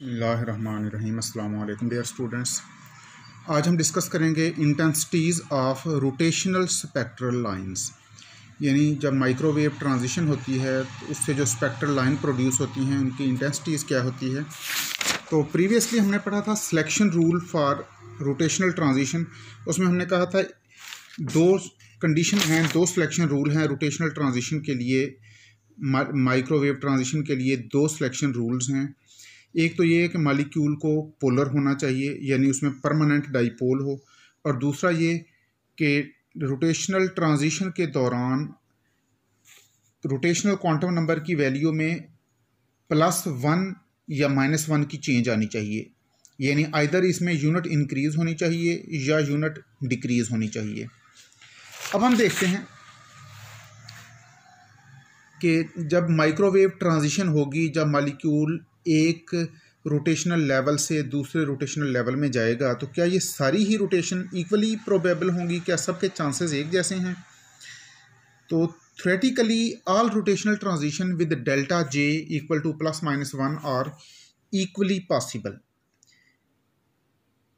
बिस्मिल्लाहिर्रहमानिर्रहीम। अस्सलाम वालेकुम डियर स्टूडेंट्स। आज हम डिस्कस करेंगे intensities of rotational spectral lines, यानी जब माइक्रोवेव ट्रांजिशन होती है तो उससे जो स्पेक्ट्रल लाइन प्रोड्यूस होती हैं उनकी इंटेंसिटीज़ क्या होती है। तो प्रीवियसली हमने पढ़ा था selection rule for rotational transition. उसमें हमने कहा था दो कंडीशन हैं, दो सिलेक्शन रूल हैं रोटेशनल ट्रांजिशन के लिए। माइक्रोवेव ट्रांजिशन के लिए दो सिलेक्शन रूल्स हैं। एक तो ये है कि मॉलिक्यूल को पोलर होना चाहिए, यानी उसमें परमानेंट डाइपोल हो, और दूसरा ये कि रोटेशनल ट्रांजिशन के दौरान रोटेशनल क्वांटम नंबर की वैल्यू में +1 या -1 की चेंज आनी चाहिए, यानी आइदर इसमें यूनिट इंक्रीज़ होनी चाहिए या यूनिट डिक्रीज़ होनी चाहिए। अब हम देखते हैं कि जब माइक्रोवेव ट्रांजिशन होगी, जब मॉलिक्यूल एक रोटेशनल लेवल से दूसरे रोटेशनल लेवल में जाएगा, तो क्या ये सारी ही रोटेशन इक्वली प्रोबेबल होंगी? क्या सबके चांसेस एक जैसे हैं? तो theoretically all rotational transition with delta J equal to +-1 और इक्वली पॉसिबल,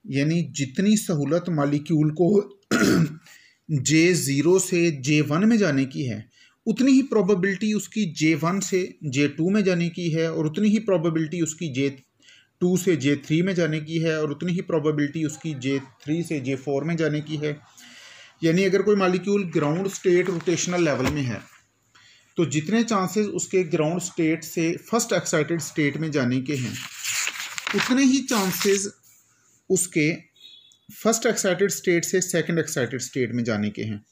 यानी जितनी सहूलत मॉलिक्यूल को J0 से J1 में जाने की है, उतनी ही प्रोबेबिलिटी उसकी J1 से J2 में जाने की है, और उतनी ही प्रोबेबिलिटी उसकी J2 से J3 में जाने की है, और उतनी ही प्रोबेबिलिटी उसकी J3 से J4 में जाने की है। यानी अगर कोई molecule ground state rotational level में है, तो जितने चांसेस उसके ग्राउंड स्टेट से फर्स्ट एक्साइटेड स्टेट में जाने के हैं, उतने ही चांसेस उसके फर्स्ट एक्साइटेड स्टेट से सेकंड एक्साइटेड स्टेट में जाने के हैं।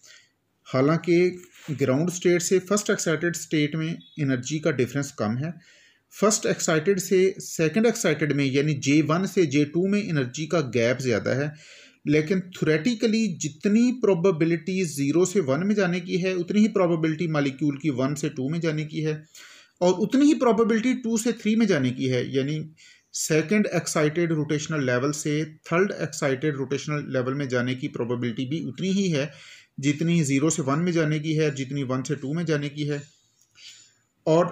हालांकि ग्राउंड स्टेट से फर्स्ट एक्साइटेड स्टेट में एनर्जी का डिफरेंस कम है, फर्स्ट एक्साइटेड से सेकंड एक्साइटेड में यानी J1 से J2 में एनर्जी का गैप ज़्यादा है, लेकिन थ्योरेटिकली जितनी प्रोबेबिलिटी 0 से 1 में जाने की है, उतनी ही प्रोबेबिलिटी मॉलिक्यूल की 1 से 2 में जाने की है, और उतनी ही प्रोबेबिलिटी 2 से 3 में जाने की है। यानी सेकंड एक्साइटेड रोटेशनल लेवल से थर्ड एक्साइटेड रोटेशनल लेवल में जाने की प्रोबेबिलिटी भी उतनी ही है जितनी 0 से 1 में जाने की है, जितनी 1 से 2 में जाने की है। और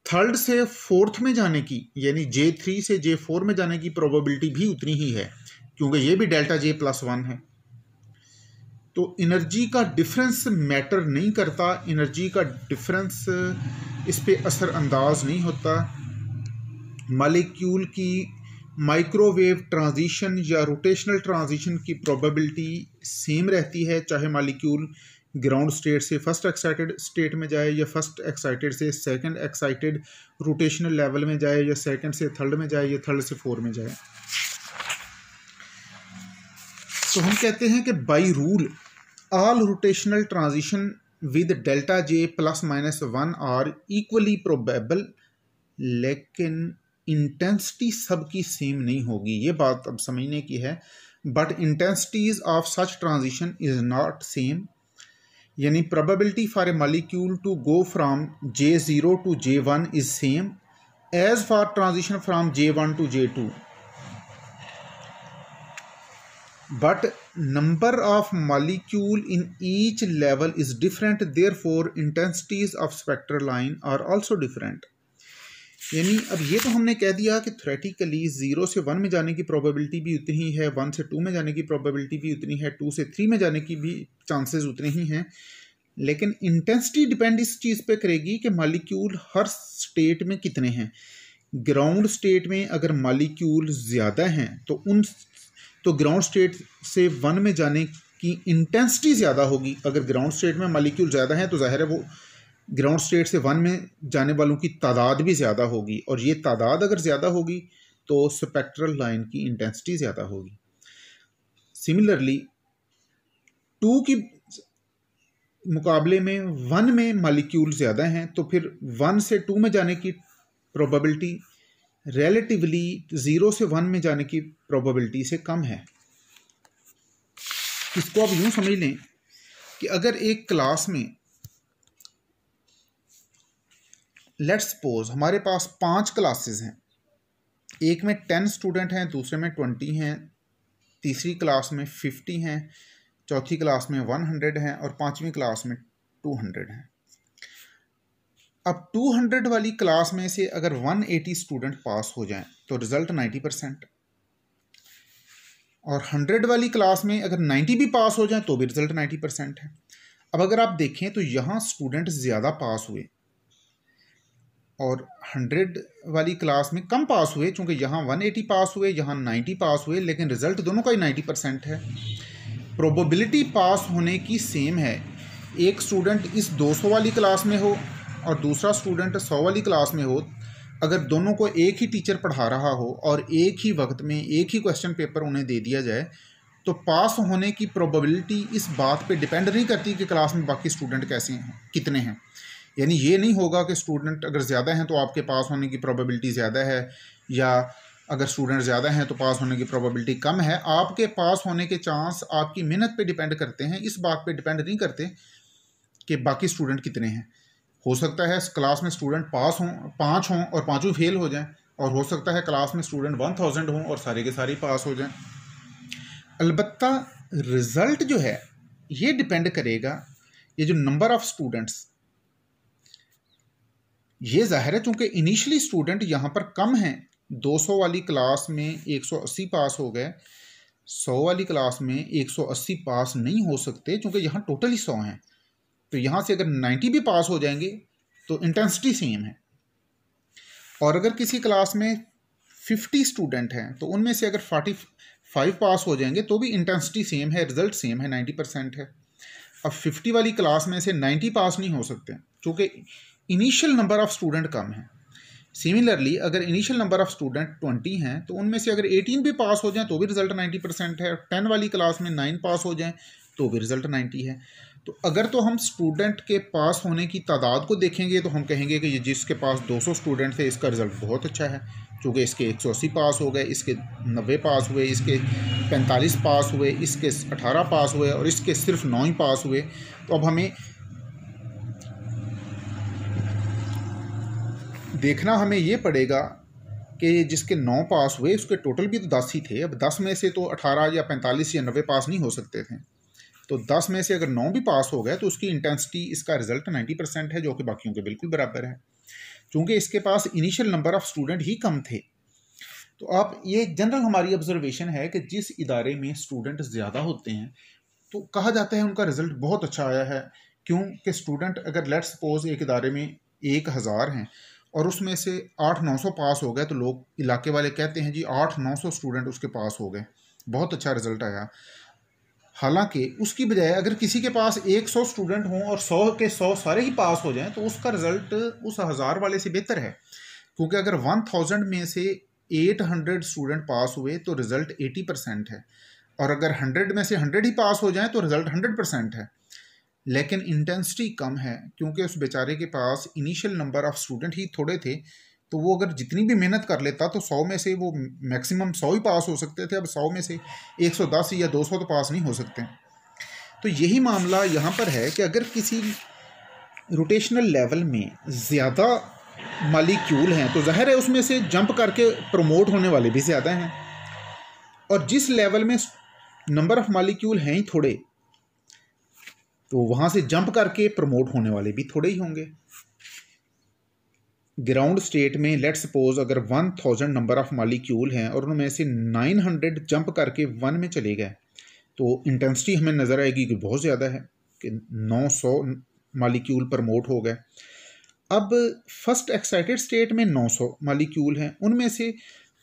थर्ड से फोर्थ में जाने की, यानी J3 से J4 में जाने की प्रोबेबिलिटी भी उतनी ही है, क्योंकि ये भी डेल्टा J +1 है। तो एनर्जी का डिफरेंस मैटर नहीं करता, एनर्जी का डिफरेंस इस पे असरअंदाज नहीं होता। मॉलिक्यूल की माइक्रोवेव ट्रांजिशन या रोटेशनल ट्रांजिशन की प्रोबेबिलिटी सेम रहती है, चाहे मॉलिक्यूल ग्राउंड स्टेट से फर्स्ट एक्साइटेड स्टेट में जाए, या फर्स्ट एक्साइटेड से सेकंड एक्साइटेड रोटेशनल लेवल में जाए, या सेकंड से थर्ड में जाए, या थर्ड से 4 में जाए। तो हम कहते हैं कि by rule all rotational transition with delta J +-1 are equally probable, लेकिन इंटेंसिटी सबकी सेम नहीं होगी। ये बात अब समझने की है। But intensities of such transition is not same, यानी probability for a molecule to go from J0 to J1 is same as for transition from J1 to J2, but number of molecule in each level is different, therefore intensities of spectral line are also different। यानी अब ये तो हमने कह दिया कि theoretically 0 से 1 में जाने की प्रोबेबिलिटी भी उतनी ही है, 1 से 2 में जाने की प्रोबेबिलिटी भी उतनी है, 2 से 3 में जाने की भी चांसेस उतने ही हैं, लेकिन इंटेंसिटी डिपेंड इस चीज़ पे करेगी कि मॉलिक्यूल हर स्टेट में कितने हैं। ग्राउंड स्टेट में अगर मॉलिक्यूल ज़्यादा हैं तो ग्राउंड स्टेट से 1 में जाने की इंटेंसिटी ज़्यादा होगी। अगर ग्राउंड स्टेट में मॉलिक्यूल ज़्यादा है तो जाहिर है वो ग्राउंड स्टेट से 1 में जाने वालों की तादाद भी ज़्यादा होगी, और ये तादाद अगर ज़्यादा होगी तो स्पेक्ट्रल लाइन की इंटेंसिटी ज़्यादा होगी। सिमिलरली 2 की मुकाबले में 1 में मॉलिक्यूल ज़्यादा हैं, तो फिर 1 से 2 में जाने की प्रोबेबिलिटी रिलेटिवली 0 से 1 में जाने की प्रोबेबिलिटी से कम है। इसको आप यूँ समझ लें कि अगर एक क्लास में लेट्स सपोज हमारे पास 5 क्लासेस हैं, एक में 10 स्टूडेंट हैं, दूसरे में 20 हैं, तीसरी क्लास में 50 हैं, चौथी क्लास में 100 हैं, और 5वीं क्लास में 200 हैं। अब 200 वाली क्लास में से अगर 180 स्टूडेंट पास हो जाएं तो रिजल्ट 90%, और 100 वाली क्लास में अगर 90 भी पास हो जाएं तो भी रिजल्ट 90% है। अब अगर आप देखें तो यहाँ स्टूडेंट ज़्यादा पास हुए और 100 वाली क्लास में कम पास हुए, चूँकि यहाँ 180 पास हुए, यहाँ 90 पास हुए, लेकिन रिजल्ट दोनों का ही 90% है। प्रोबेबिलिटी पास होने की सेम है, एक स्टूडेंट इस 200 वाली क्लास में हो और दूसरा स्टूडेंट 100 वाली क्लास में हो, अगर दोनों को एक ही टीचर पढ़ा रहा हो और एक ही वक्त में एक ही क्वेश्चन पेपर उन्हें दे दिया जाए, तो पास होने की प्रोबेबिलिटी इस बात पे डिपेंड नहीं करती कि क्लास में बाकी स्टूडेंट कैसे हैं, कितने हैं। यानी ये नहीं होगा कि स्टूडेंट अगर ज़्यादा हैं तो आपके पास होने की प्रोबेबिलिटी ज़्यादा है, या अगर स्टूडेंट ज़्यादा हैं तो पास होने की प्रोबेबिलिटी कम है। आपके पास होने के चांस आपकी मेहनत पे डिपेंड करते हैं, इस बात पे डिपेंड नहीं करते कि बाकी स्टूडेंट कितने हैं। हो सकता है क्लास में स्टूडेंट पास हों 5 हों और पाँचों फेल हो जाएं, और हो सकता है क्लास में स्टूडेंट 1000 हों और सारे के सारे पास हो जाएं। अलबत्ता रिज़ल्ट जो है ये डिपेंड करेगा, ये जो नंबर ऑफ़ स्टूडेंट्स, ये ज़ाहिर है चूँकि इनिशियली स्टूडेंट यहाँ पर कम हैं, 200 वाली क्लास में 180 पास हो गए, 100 वाली क्लास में 180 पास नहीं हो सकते चूँकि यहाँ टोटल ही 100 हैं। तो यहाँ से अगर 90 भी पास हो जाएंगे तो इंटेंसिटी सेम है। और अगर किसी क्लास में 50 स्टूडेंट हैं तो उनमें से अगर 45 पास हो जाएंगे तो भी इंटेंसिटी सेम है, रिजल्ट सेम है, 90% है। अब 50 वाली क्लास में से 90 पास नहीं हो सकते क्योंकि इनिशियल नंबर ऑफ़ स्टूडेंट कम है। सिमिलरली अगर इनिशियल नंबर ऑफ़ स्टूडेंट 20 हैं तो उनमें से अगर 18 भी पास हो जाएं तो भी रिजल्ट 90% है। 10 वाली क्लास में 9 पास हो जाएं तो भी रिजल्ट 90 है। तो अगर तो हम स्टूडेंट के पास होने की तादाद को देखेंगे तो हम कहेंगे कि ये जिसके पास 200 स्टूडेंट थे इसका रिज़ल्ट बहुत अच्छा है, क्योंकि इसके 180 पास हो गए, इसके 90 पास हुए, इसके 45 पास हुए, इसके 18 पास हुए और इसके सिर्फ 9 ही पास हुए। तो अब हमें देखना हमें ये पड़ेगा कि जिसके 9 पास हुए उसके टोटल भी तो 10 ही थे। अब 10 में से तो 18 या 45 या 90 पास नहीं हो सकते थे, तो 10 में से अगर 9 भी पास हो गए तो उसकी इंटेंसिटी, इसका रिजल्ट 90% है, जो कि बाकियों के बिल्कुल बराबर है, क्योंकि इसके पास इनिशियल नंबर ऑफ़ स्टूडेंट ही कम थे। तो आप ये जनरल हमारी ऑब्जर्वेशन है कि जिस इदारे में स्टूडेंट ज़्यादा होते हैं तो कहा जाता है उनका रिज़ल्ट बहुत अच्छा आया है। क्योंकि स्टूडेंट अगर लेट्स सपोज एक इदारे में 1000 हैं और उसमें से 800-900 पास हो गए तो लोग इलाके वाले कहते हैं जी 800-900 स्टूडेंट उसके पास हो गए, बहुत अच्छा रिज़ल्ट आया। हालांकि उसकी बजाय अगर किसी के पास 100 स्टूडेंट हों और 100 के 100 सारे ही पास हो जाएं तो उसका रिज़ल्ट उस 1000 वाले से बेहतर है, क्योंकि अगर 1000 में से 800 स्टूडेंट पास हुए तो रिज़ल्ट 80% है, और अगर 100 में से 100 ही पास हो जाएं तो रिज़ल्ट 100% है। लेकिन इंटेंसिटी कम है क्योंकि उस बेचारे के पास इनिशियल नंबर ऑफ़ स्टूडेंट ही थोड़े थे, तो वो अगर जितनी भी मेहनत कर लेता तो 100 में से वो मैक्सिमम 100 ही पास हो सकते थे। अब 100 में से 110 या 200 तो पास नहीं हो सकते। तो यही मामला यहाँ पर है कि अगर किसी रोटेशनल लेवल में ज़्यादा मालिक्यूल हैं तो ज़ाहिर है उसमें से जंप करके प्रमोट होने वाले भी ज़्यादा हैं, और जिस लेवल में नंबर ऑफ़ मालिक्यूल हैं ही थोड़े तो वहाँ से जंप करके प्रमोट होने वाले भी थोड़े ही होंगे। ग्राउंड स्टेट में लेट सपोज अगर 1000 नंबर ऑफ़ मालिक्यूल हैं और उनमें से 900 जंप करके 1 में चले गए तो इंटेंसिटी हमें नज़र आएगी कि बहुत ज़्यादा है, कि 900 मालिक्यूल प्रमोट हो गए। अब फर्स्ट एक्साइटेड स्टेट में 900 मालिक्यूल हैं, उनमें से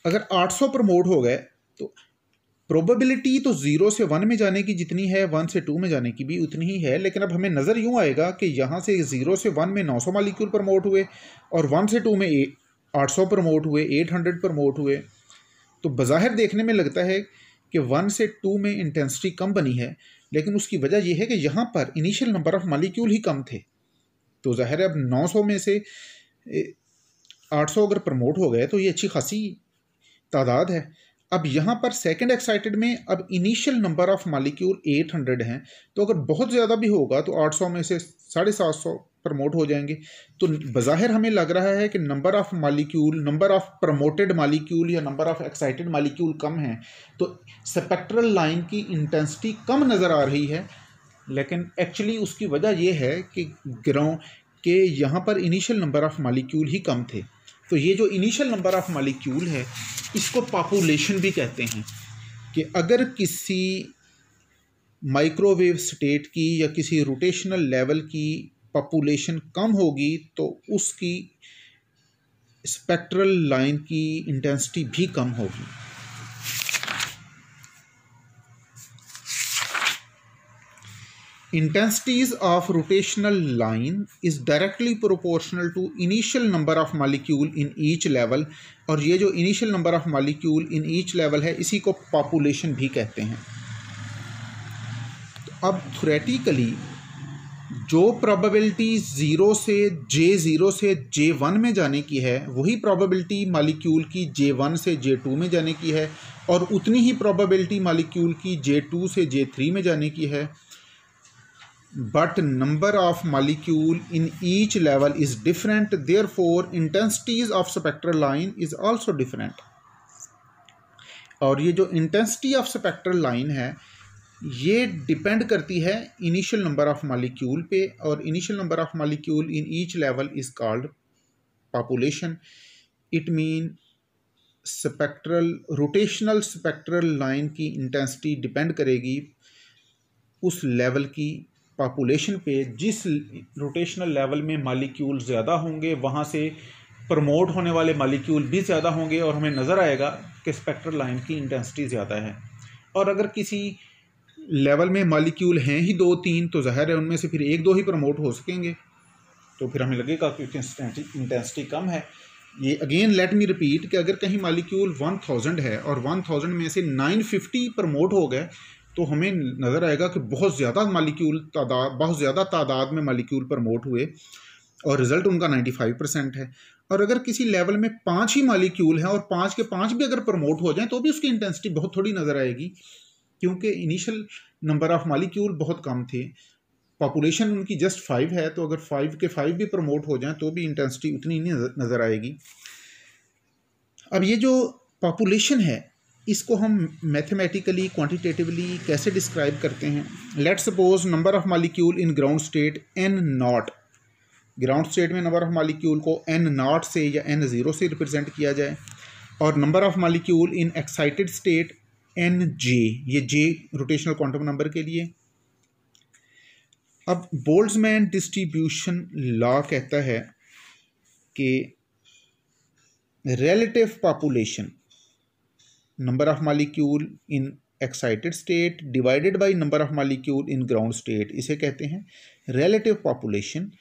अगर 800 प्रमोट हो गए तो प्रोबेबिलिटी तो 0 से 1 में जाने की जितनी है 1 से 2 में जाने की भी उतनी ही है। लेकिन अब हमें नज़र यूँ आएगा कि यहाँ से 0 से 1 में 900 मालिक्यूल प्रमोट हुए और 1 से 2 में 800 प्रमोट हुए, 800 प्रमोट हुए, तो बज़ाहिर देखने में लगता है कि 1 से 2 में इंटेंसिटी कम बनी है, लेकिन उसकी वजह यह है कि यहाँ पर इनिशियल नंबर ऑफ़ मालिक्यूल ही कम थे। तो ज़ाहिर है अब 900 में से 800 अगर प्रमोट हो गए तो ये अच्छी खासी तादाद है। अब यहाँ पर सेकंड एक्साइटेड में अब इनिशियल नंबर ऑफ़ मालिक्यूल 800 हैं, तो अगर बहुत ज़्यादा भी होगा तो 800 में से 750 प्रमोट हो जाएंगे। तो बज़ाहिर हमें लग रहा है कि number of molecule, number of promoted molecule या नंबर ऑफ़ एक्साइटेड मालिक्यूल कम हैं, तो स्पेक्ट्रल लाइन की इंटेंसिटी कम नज़र आ रही है। लेकिन एक्चुअली उसकी वजह यह है कि कि यहाँ पर इनिशियल नंबर ऑफ़ मालिक्यूल ही कम थे। तो ये जो इनिशियल नंबर ऑफ़ मालिक्यूल है इसको पॉपुलेशन भी कहते हैं, कि अगर किसी माइक्रोवेव स्टेट की या किसी रोटेशनल लेवल की पॉपुलेशन कम होगी तो उसकी स्पेक्ट्रल लाइन की इंटेंसिटी भी कम होगी। Intensities of rotational line is directly proportional to initial number of molecule in each level, और ये जो initial number of molecule in each level है इसी को population भी कहते हैं। तो अब थ्योरेटिकली जो probability 0 से J0 से J1 में जाने की है वही probability मालिक्यूल की J1 से J2 में जाने की है, और उतनी ही probability मालिक्यूल की J2 से J3 में जाने की है। But number of molecule in each level is different, therefore intensities of spectral line is also different। और ये जो intensity of spectral line है ये डिपेंड करती है इनिशियल नंबर ऑफ मालिक्यूल पे, और initial number of molecule in each level is called population. It mean spectral rotational spectral line की इंटेंसिटी डिपेंड करेगी उस लेवल की पॉपुलेशन पे। जिस रोटेशनल लेवल में मालिक्यूल ज़्यादा होंगे वहाँ से प्रमोट होने वाले मालिक्यूल भी ज़्यादा होंगे और हमें नज़र आएगा कि स्पेक्ट्रल लाइन की इंटेंसिटी ज़्यादा है। और अगर किसी लेवल में मालिक्यूल हैं ही 2-3 तो ज़ाहिर है उनमें से फिर 1-2 ही प्रमोट हो सकेंगे, तो फिर हमें लगेगा कि इंटेंसिटी कम है। ये अगेन लेट मी रिपीट कि अगर कहीं मालिक्यूल 1000 है और 1000 में से 950 प्रमोट हो गए तो हमें नज़र आएगा कि बहुत ज़्यादा तादाद में मालिक्यूल प्रमोट हुए और रिज़ल्ट उनका 95% है। और अगर किसी लेवल में 5 ही मालिक्यूल हैं और 5 के 5 भी अगर प्रमोट हो जाएं तो भी उसकी इंटेंसिटी बहुत थोड़ी नज़र आएगी, क्योंकि इनिशियल नंबर ऑफ़ मालिक्यूल बहुत कम थे, पॉपुलेशन उनकी जस्ट 5 है। तो अगर 5 के 5 भी प्रमोट हो जाएं तो भी इंटेंसिटी उतनी नहीं नज़र आएगी। अब ये जो पॉपुलेशन है इसको हम मैथमेटिकली क्वांटिटेटिवली कैसे डिस्क्राइब करते हैं। Let suppose number of molecule in ground state n0, ground state में नंबर ऑफ़ मालिक्यूल को n0 से या n0 से रिप्रेजेंट किया जाए, और number of molecule in excited state nj, ये j रोटेशनल क्वांटम नंबर के लिए। अब बोल्ट्जमैन डिस्ट्रीब्यूशन लॉ कहता है कि relative population number of molecule in excited state divided by number of molecule in ground state, इसे कहते हैं relative population.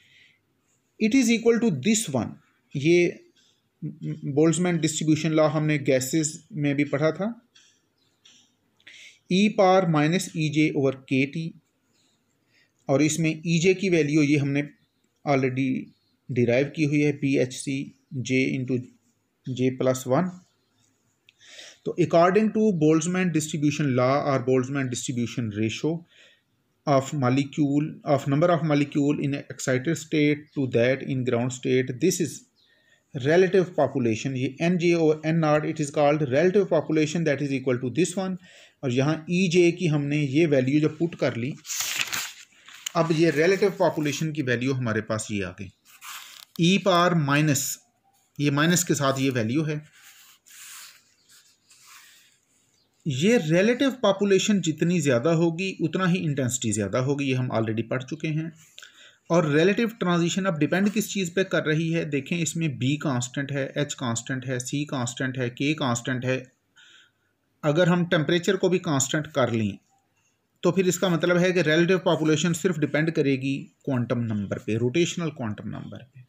It is equal to this one. ये बोल्ट्जमैन डिस्ट्रीब्यूशन लॉ हमने गैसेस में भी पढ़ा था, e⁻−ej/kT, और इसमें ej की वैल्यू ये हमने ऑलरेडी डिराइव की हुई है, PHC j/j+1। तो according to Boltzmann distribution law और Boltzmann distribution ratio of molecule of number of molecule in excited state to that in ground state, this is relative population। ये nj और n0 it is called relative population that is equal to this one. और यहाँ ej की हमने ये value जब put कर ली, अब ये relative population की वैल्यू हमारे पास ये आ गई, e⁻, ये माइनस के साथ ये वैल्यू है। ये रिलेटिव पॉपुलेशन जितनी ज़्यादा होगी उतना ही इंटेंसिटी ज़्यादा होगी, ये हम ऑलरेडी पढ़ चुके हैं। और रिलेटिव ट्रांजिशन अब डिपेंड किस चीज़ पे कर रही है, देखें इसमें B कांस्टेंट है, H कांस्टेंट है, C कांस्टेंट है, K कांस्टेंट है। अगर हम टेम्परेचर को भी कांस्टेंट कर लें तो फिर इसका मतलब है कि रिलेटिव पॉपुलेशन सिर्फ डिपेंड करेगी क्वांटम नंबर पे, रोटेशनल क्वांटम नंबर पे,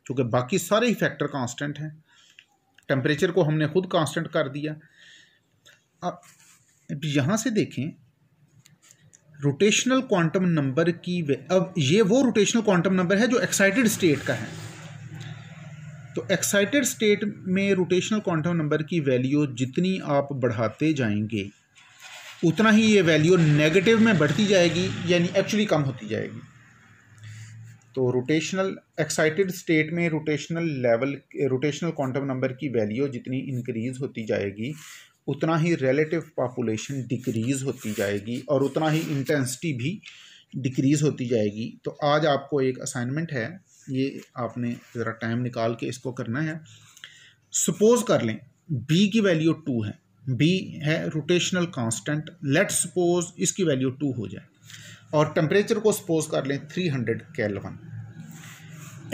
क्योंकि बाकी सारे ही फैक्टर कांस्टेंट हैं। टेम्परेचर को हमने खुद कांस्टेंट कर दिया। अब यहाँ से देखें रोटेशनल क्वांटम नंबर की अब ये वो रोटेशनल क्वांटम नंबर है जो एक्साइटेड स्टेट का है। तो एक्साइटेड स्टेट में रोटेशनल क्वांटम नंबर की वैल्यू जितनी आप बढ़ाते जाएंगे उतना ही ये वैल्यू नेगेटिव में बढ़ती जाएगी, यानी एक्चुअली कम होती जाएगी। तो रोटेशनल एक्साइटेड स्टेट में रोटेशनल क्वांटम नंबर की वैल्यू जितनी इंक्रीज़ होती जाएगी उतना ही रिलेटिव पॉपुलेशन डिक्रीज़ होती जाएगी और उतना ही इंटेंसिटी भी डिक्रीज़ होती जाएगी। तो आज आपको एक असाइनमेंट है ये आपने ज़रा टाइम निकाल के इसको करना है। सपोज कर लें बी की वैल्यू 2 है, बी है रोटेशनल कांस्टेंट, लेट सपोज इसकी वैल्यू 2 हो जाए और टेम्परेचर को सपोज कर लें 300 केल्विन।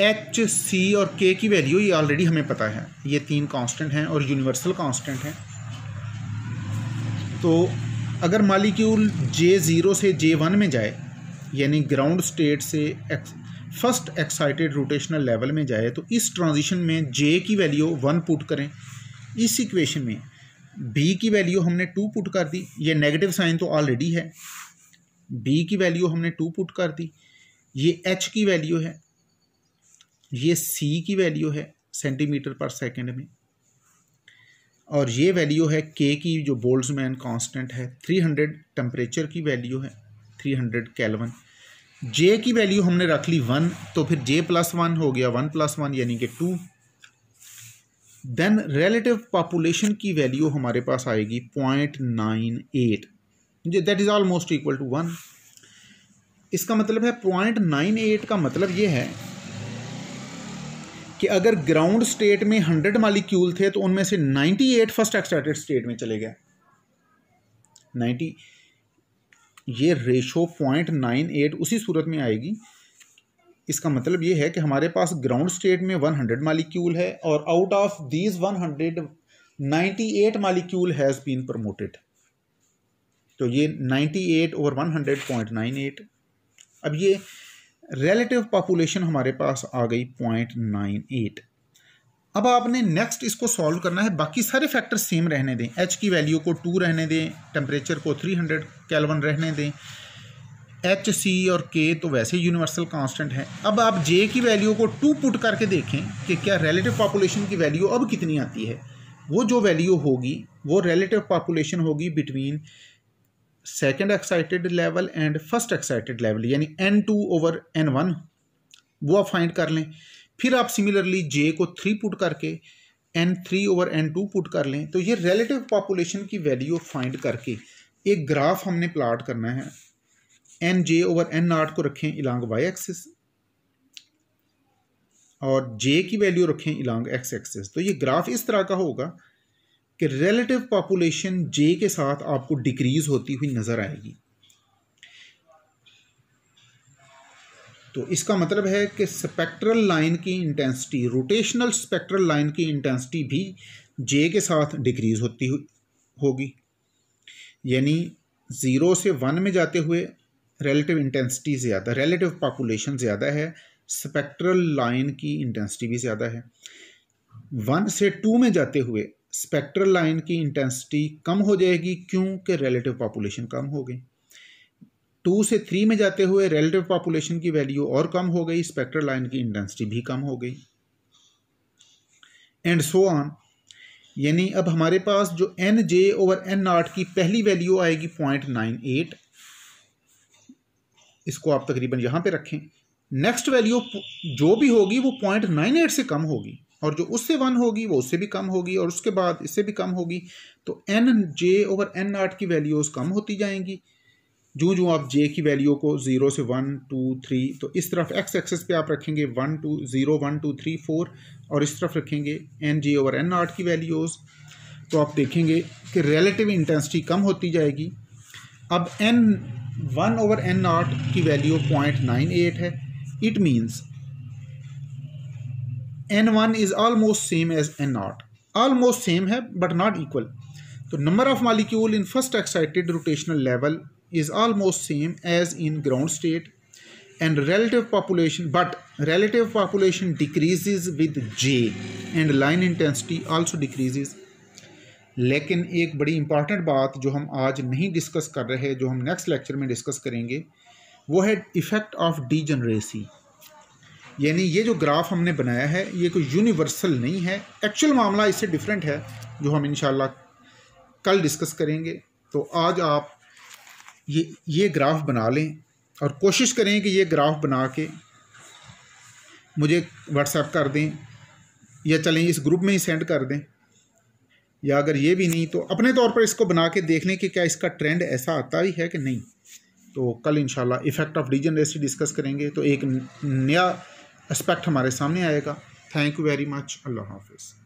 एच, सी और के की वैल्यू ये ऑलरेडी हमें पता है, ये 3 कांस्टेंट हैं और यूनिवर्सल कांस्टेंट हैं। तो अगर मालिक्यूल J0 से J1 में जाए, यानी ग्राउंड स्टेट से फर्स्ट एक्साइटेड रोटेशनल लेवल में जाए, तो इस ट्रांजिशन में J की वैल्यू 1 पुट करें। इस इक्वेशन में B की वैल्यू हमने 2 पुट कर दी, ये नेगेटिव साइन तो ऑलरेडी है, B की वैल्यू हमने 2 पुट कर दी, ये H की वैल्यू है, ये C की वैल्यू है सेंटीमीटर पर सेकंड में, और ये वैल्यू है K की जो बोल्ट्जमैन कांस्टेंट है, 300 टेम्परेचर की वैल्यू है, 300 केल्विन। J की वैल्यू हमने रख ली 1, तो फिर J + 1 हो गया, 1 + 1 यानी कि 2। देन रिलेटिव पॉपुलेशन की वैल्यू हमारे पास आएगी 0.98, that is almost equal to 1। इसका मतलब है 0.98 का मतलब ये है कि अगर ग्राउंड स्टेट में 100 मालिक्यूल थे तो उनमें से 98 फर्स्ट एक्साइटेड स्टेट में चले गए। 90, ये रेशो 0.98 उसी सूरत में आएगी। इसका मतलब ये है कि हमारे पास ग्राउंड स्टेट में 100 मालिक्यूल है और out of these 100 98 molecule has been promoted. तो ये 98 ओवर 100.98। अब ये रिलेटिव पॉपुलेशन हमारे पास आ गई 0.98। अब आपने नेक्स्ट इसको सॉल्व करना है, बाकी सारे फैक्टर सेम रहने दें, एच की वैल्यू को 2 रहने दें, टेम्परेचर को 300 केल्विन रहने दें, एच, सी और के तो वैसे यूनिवर्सल कांस्टेंट है। अब आप जे की वैल्यू को 2 पुट करके देखें कि क्या रिलेटिव पॉपुलेशन की वैल्यू अब कितनी आती है। वो जो वैल्यू होगी वो रिलेटिव पॉपुलेशन होगी between second excited level and first excited level, यानी N2 ओवर N1, वो आप फाइंड कर लें। फिर आप सिमिलरली J को 3 पुट करके N3 ओवर N2 पुट कर लें। तो ये रिलेटिव पॉपुलेशन की वैल्यू फाइंड करके एक ग्राफ हमने प्लाट करना है। NJ ओवर N0 को रखें इलांग Y एक्सिस और J की वैल्यू रखें इलांग X एक्सिस। तो ये ग्राफ इस तरह का होगा कि रिलेटिव पॉपुलेशन J के साथ आपको डिक्रीज होती हुई नज़र आएगी। तो इसका मतलब है कि स्पेक्ट्रल लाइन की इंटेंसिटी, रोटेशनल स्पेक्ट्रल लाइन की इंटेंसिटी भी J के साथ डिक्रीज होती होगी, यानी 0 से 1 में जाते हुए रिलेटिव इंटेंसिटी ज़्यादा, रिलेटिव पॉपुलेशन ज़्यादा है, स्पेक्ट्रल लाइन की इंटेंसिटी भी ज़्यादा है। 1 से 2 में जाते हुए स्पेक्ट्रल लाइन की इंटेंसिटी कम हो जाएगी क्योंकि रिलेटिव पॉपुलेशन कम हो गई। 2 से 3 में जाते हुए रिलेटिव पॉपुलेशन की वैल्यू और कम हो गई, स्पेक्ट्रल लाइन की इंटेंसिटी भी कम हो गई, एंड सो ऑन। यानी अब हमारे पास जो NJ ओवर N0 की पहली वैल्यू आएगी 0.98, इसको आप तकरीबन यहाँ पे रखें। नेक्स्ट वैल्यू जो भी होगी वो 0.98 से कम होगी, और जो उससे 1 होगी वो उससे भी कम होगी, और उसके बाद इससे भी कम होगी। तो NJ ओवर N0 की वैल्यूज़ कम होती जाएंगी जो आप J की वैल्यू को 0 से 1, 2, 3, तो इस तरफ X एक्सेस पे आप रखेंगे 1, 2, 0, 1, 2, 3, 4, और इस तरफ रखेंगे NJ ओवर N0 की वैल्यूज़। तो आप देखेंगे कि रिलेटिव इंटेंसिटी कम होती जाएगी। अब N1 ओवर N0 की वैल्यू 0.98 है। It means N1 is almost same as N0, almost same है but not equal। तो number of molecule in first excited rotational level is almost same as in ground state, and relative population decreases with J and line intensity also decreases। लेकिन एक बड़ी important बात जो हम आज नहीं डिस्कस कर रहे, जो हम नेक्स्ट लेक्चर में डिस्कस करेंगे, वो है इफ़ेक्ट ऑफ डीजनरेसी। यानी ये जो ग्राफ हमने बनाया है ये कोई यूनिवर्सल नहीं है, एक्चुअल मामला इससे डिफरेंट है, जो हम इंशाल्लाह कल डिस्कस करेंगे। तो आज आप ये ग्राफ बना लें और कोशिश करें कि ये ग्राफ बना के मुझे व्हाट्सएप कर दें, या चलें इस ग्रुप में ही सेंड कर दें, या अगर ये भी नहीं तो अपने तौर पर इसको बना के देख लें कि क्या इसका ट्रेंड ऐसा आता ही है कि नहीं। तो कल इंशाल्लाह इफ़ेक्ट ऑफ डीजनरेसी डिस्कस करेंगे। तो एक नया एस्पेक्ट हमारे सामने आएगा। Thank you very much. Allah हाफिज़।